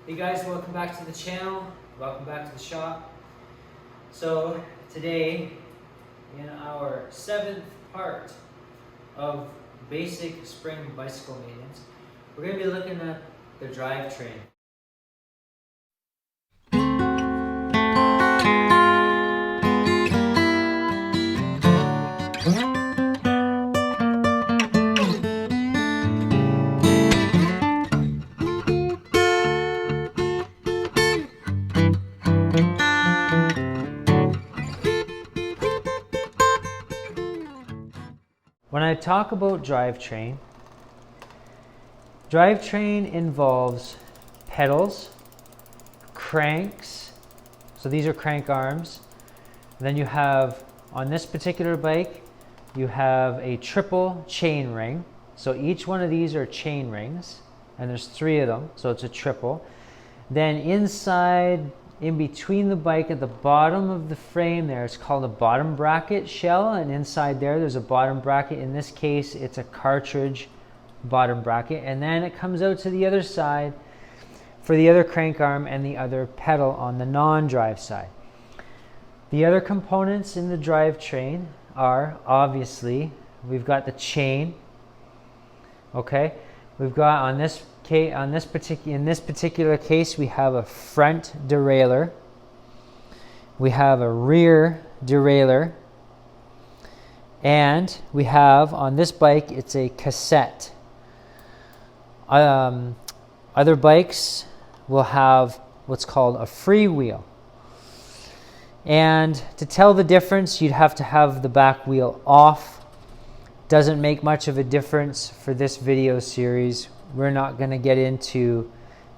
Hey guys, welcome back to the channel. Welcome back to the shop. So today, in our 7th part of basic spring bicycle maintenance, we're going to be looking at the drivetrain. When I talk about drivetrain involves pedals, cranks, so these are crank arms. And then you have, on this particular bike, you have a triple chain ring. So each one of these are chain rings, and there's 3 of them, so it's a triple. Then inside, in between the bike at the bottom of the frame there, it's called a bottom bracket shell, and inside there's a bottom bracket. In this case, it's a cartridge bottom bracket, and then it comes out to the other side for the other crank arm and the other pedal on the non-drive side. The other components in the drivetrain are, obviously, we've got the chain. Okay, we've got in this particular case, we have a front derailleur, we have a rear derailleur, and we have, on this bike, it's a cassette. Other bikes will have what's called a freewheel. And to tell the difference, you'd have to have the back wheel off. Doesn't make much of a difference for this video series. We're not going to get into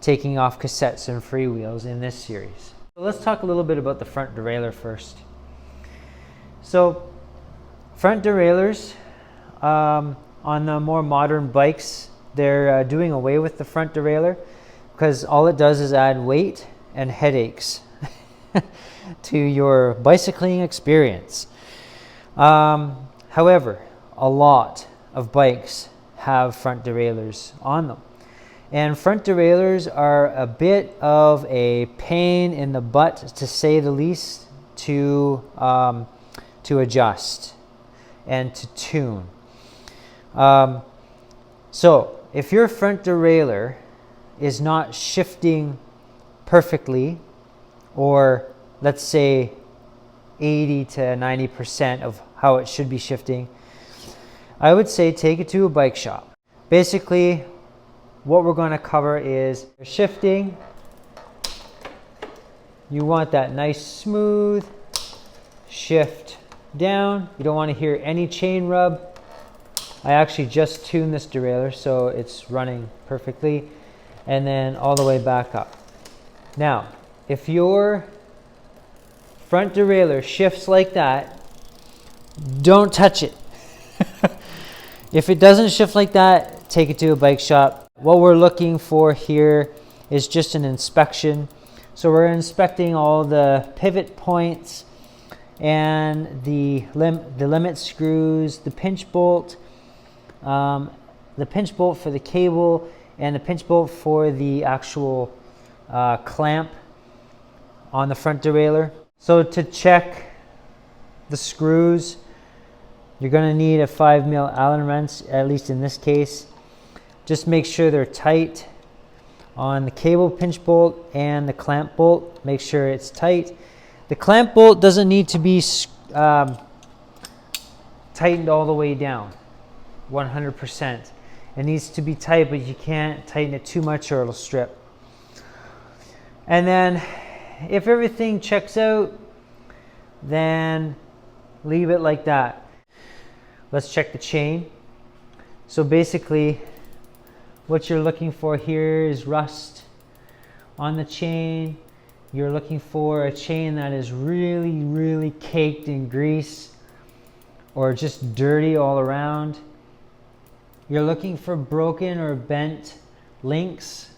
taking off cassettes and freewheels in this series. So let's talk a little bit about the front derailleur first. So front derailleurs, on the more modern bikes, they're doing away with the front derailleur because all it does is add weight and headaches to your bicycling experience. However, a lot of bikes have front derailleurs on them, and front derailleurs are a bit of a pain in the butt, to say the least, to adjust and to tune. So if your front derailleur is not shifting perfectly, or let's say 80 to 90% of how it should be shifting, I would say take it to a bike shop. Basically, what we're going to cover is shifting. You want that nice smooth shift down. You don't want to hear any chain rub. I actually just tuned this derailleur, so it's running perfectly. And then all the way back up. Now, if your front derailleur shifts like that, don't touch it. If it doesn't shift like that, take it to a bike shop. What we're looking for here is just an inspection. So we're inspecting all the pivot points and the limit screws, the pinch bolt for the cable, and the pinch bolt for the actual clamp on the front derailleur. So to check the screws, you're going to need a 5mm Allen wrench, at least in this case. Just make sure they're tight on the cable pinch bolt and the clamp bolt. Make sure it's tight. The clamp bolt doesn't need to be tightened all the way down, 100%. It needs to be tight, but you can't tighten it too much or it'll strip. And then if everything checks out, then leave it like that. Let's check the chain. So basically, what you're looking for here is rust on the chain. You're looking for a chain that is really, really caked in grease or just dirty all around. You're looking for broken or bent links,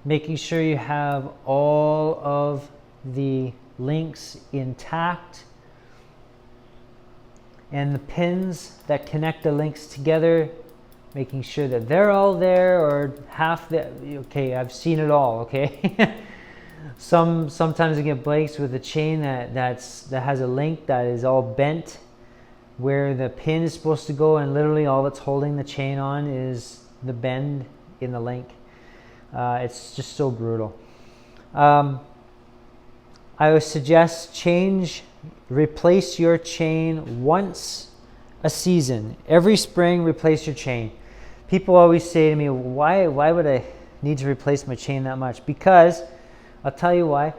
making sure you have all of the links intact, and the pins that connect the links together making sure that they're all there or half the, okay, I've seen it all, okay? Sometimes I get bikes with a chain that has a link that is all bent where the pin is supposed to go, and literally all that's holding the chain on is the bend in the link. It's just so brutal. I would suggest replace your chain once a season. Every spring, replace your chain. People always say to me, why would I need to replace my chain that much? Because I'll tell you why.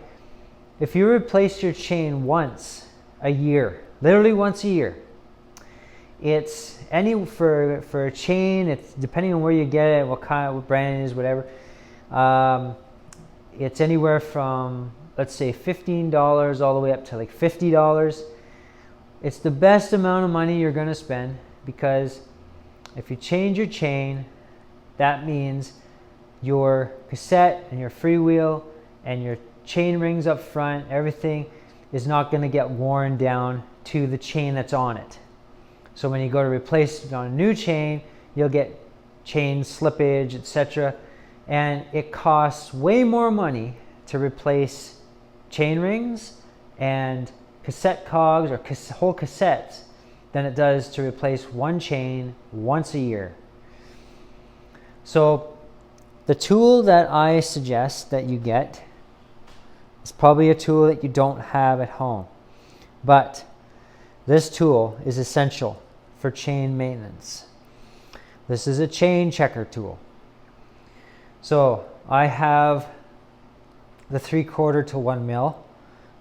If you replace your chain once a year, literally once a year, it's for a chain, it's depending on where you get it, what brand it is, whatever. It's anywhere from, let's say, $15 all the way up to like $50. It's the best amount of money you're going to spend, because if you change your chain, that means your cassette and your freewheel and your chain rings up front, everything is not going to get worn down to the chain that's on it. So when you go to replace it on a new chain, you'll get chain slippage, etc. And it costs way more money to replace chain rings and cassette cogs or whole cassettes than it does to replace one chain once a year. So the tool that I suggest that you get is probably a tool that you don't have at home, but this tool is essential for chain maintenance. This is a chain checker tool. So I have the 3/4 to 1 mil.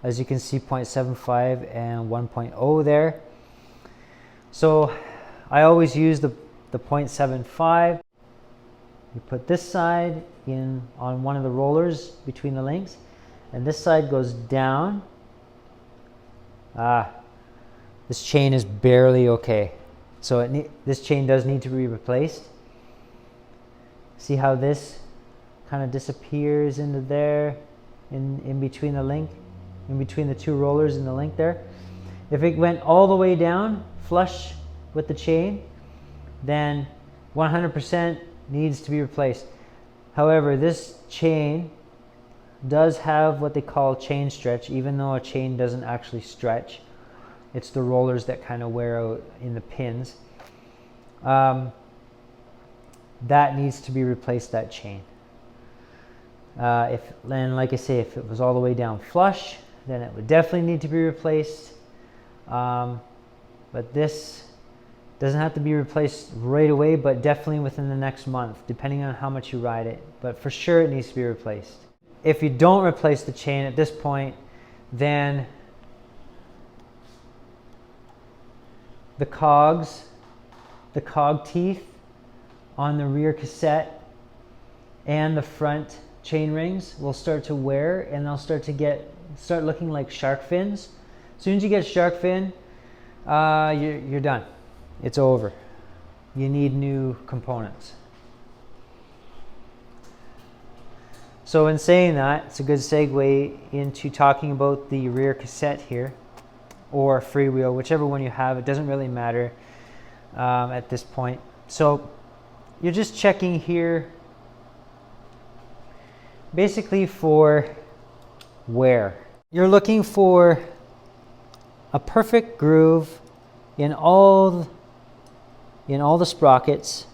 As you can see, 0.75 and 1.0 there. So I always use the 0.75. You put this side in on one of the rollers between the links, and this side goes down. This chain is barely okay. So this chain does need to be replaced. See how this kind of disappears into there, in between the link, in between the two rollers in the link there. If it went all the way down, flush with the chain, then 100% needs to be replaced. However, this chain does have what they call chain stretch, even though a chain doesn't actually stretch. It's the rollers that kind of wear out in the pins. That needs to be replaced, that chain. And like I say, if it was all the way down flush, then it would definitely need to be replaced. But this doesn't have to be replaced right away, but definitely within the next month, depending on how much you ride it. But for sure it needs to be replaced. If you don't replace the chain at this point, then the cog teeth on the rear cassette and the front chain rings will start to wear, and they'll start looking like shark fins. As soon as you get shark fin, you're done. It's over. You need new components. So in saying that, it's a good segue into talking about the rear cassette here, or freewheel, whichever one you have. It doesn't really matter at this point. So you're just checking here basically for wear. You're looking for a perfect groove in all the sprockets,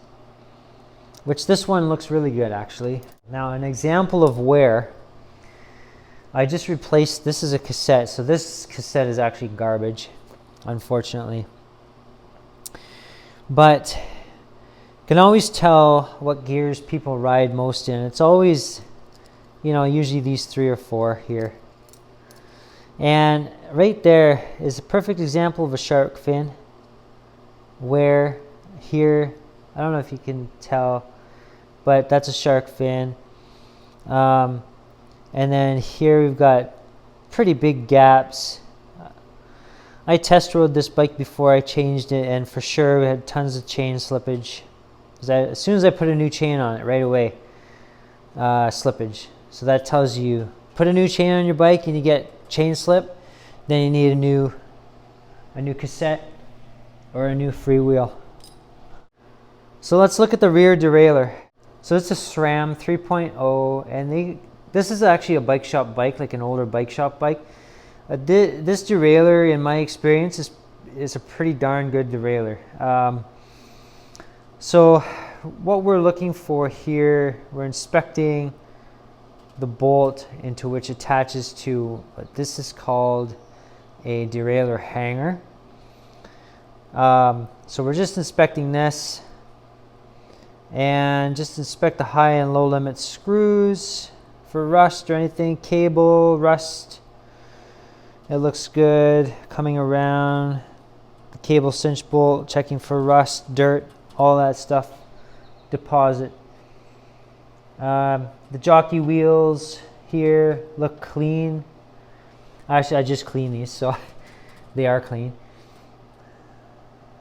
which this one looks really good actually. Now an example of wear, I just replaced, this is a cassette, so this cassette is actually garbage, unfortunately. But you can always tell what gears people ride most in. It's always, usually these 3 or 4 here. And right there is a perfect example of a shark fin, where here, I don't know if you can tell, but that's a shark fin. And then here we've got pretty big gaps. I test rode this bike before I changed it, and for sure we had tons of chain slippage. As soon as I put a new chain on it, right away, slippage. So that tells you, put a new chain on your bike and you get chain slip, then you need a new cassette or a new freewheel. So let's look at the rear derailleur. So it's a SRAM 3.0, and this is actually a bike shop bike, like an older bike shop bike. This derailleur, in my experience, is a pretty darn good derailleur. So what we're looking for here, we're inspecting the bolt into which attaches to what this is called a derailleur hanger. So we're just inspecting this, and just inspect the high and low limit screws for rust or anything. Cable rust, it looks good. Coming around the cable cinch bolt, checking for rust, dirt, all that stuff, deposit. The jockey wheels here look clean. Actually, I just cleaned these, so they are clean.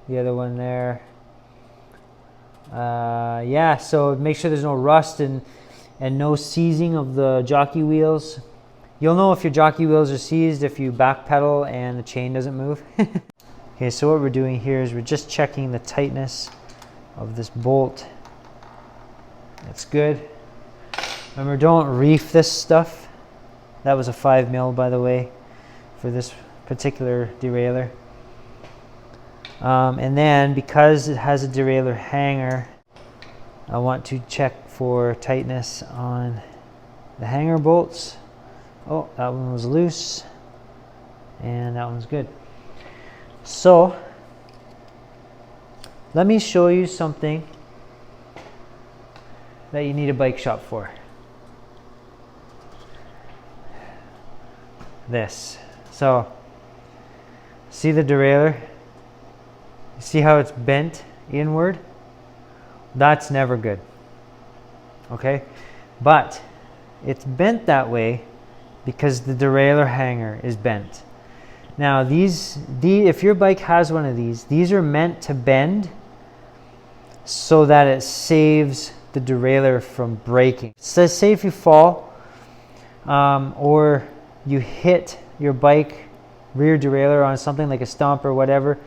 The other one there, yeah, so make sure there's no rust and no seizing of the jockey wheels. You'll know if your jockey wheels are seized if you backpedal and the chain doesn't move. Okay, so what we're doing here is we're just checking the tightness of this bolt. That's good. Remember, don't reef this stuff. That was a 5 mil, by the way, for this particular derailleur. And then, because it has a derailleur hanger, I want to check for tightness on the hanger bolts. Oh, that one was loose, and that one's good. So let me show you something that you need a bike shop for. This. So see the derailleur? See how it's bent inward? That's never good. Okay? But it's bent that way because the derailleur hanger is bent. Now if your bike has one of these are meant to bend so that it saves the derailleur from breaking. So say if you fall or you hit your bike rear derailleur on something like a stump or whatever,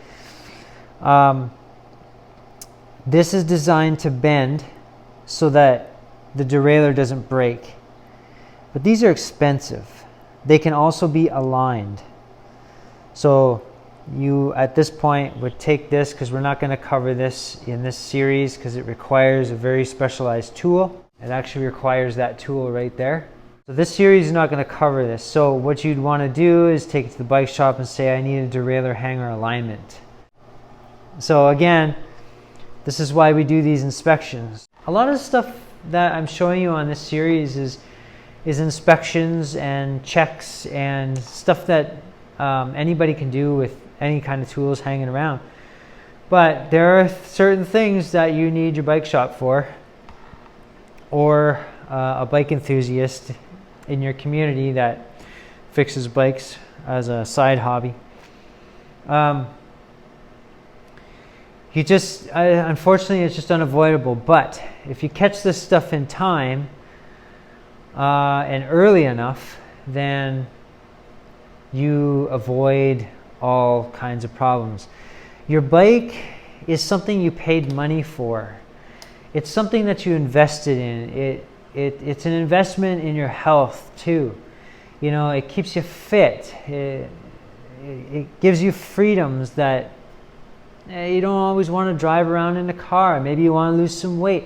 this is designed to bend so that the derailleur doesn't break. But these are expensive. They can also be aligned. So you, at this point, would take this, because we're not going to cover this in this series because it requires a very specialized tool. It actually requires that tool right there. So this series is not going to cover this. So what you'd want to do is take it to the bike shop and say, I need a derailleur hanger alignment. So again, this is why we do these inspections. A lot of stuff that I'm showing you on this series is inspections and checks and stuff that anybody can do with any kind of tools hanging around. But there are certain things that you need your bike shop for, or a bike enthusiast in your community that fixes bikes as a side hobby. Unfortunately, it's just unavoidable. But if you catch this stuff in time and early enough, then you avoid all kinds of problems. Your bike is something you paid money for. It's something that you invested in. It's an investment in your health too. You know, it keeps you fit. It gives you freedoms that you don't always want to drive around in a car. Maybe you want to lose some weight.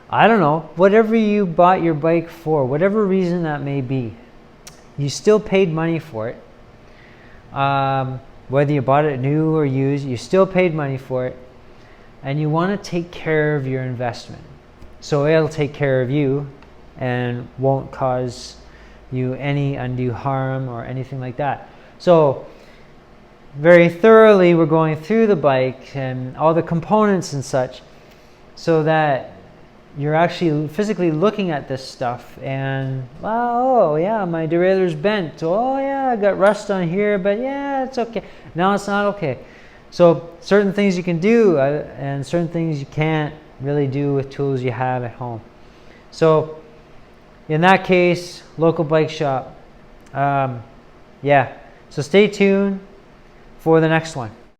I don't know. Whatever you bought your bike for, whatever reason that may be, you still paid money for it. Whether you bought it new or used, you still paid money for it. And you want to take care of your investment. So it'll take care of you and won't cause you any undue harm or anything like that. So very thoroughly we're going through the bike and all the components and such, so that you're actually physically looking at this stuff and, wow, oh yeah, my derailleur's bent. Oh yeah, I got rust on here, but yeah, it's okay. No, it's not okay. So certain things you can do and certain things you can't really do with tools you have at home. So in that case, local bike shop. Yeah, so stay tuned for the next one.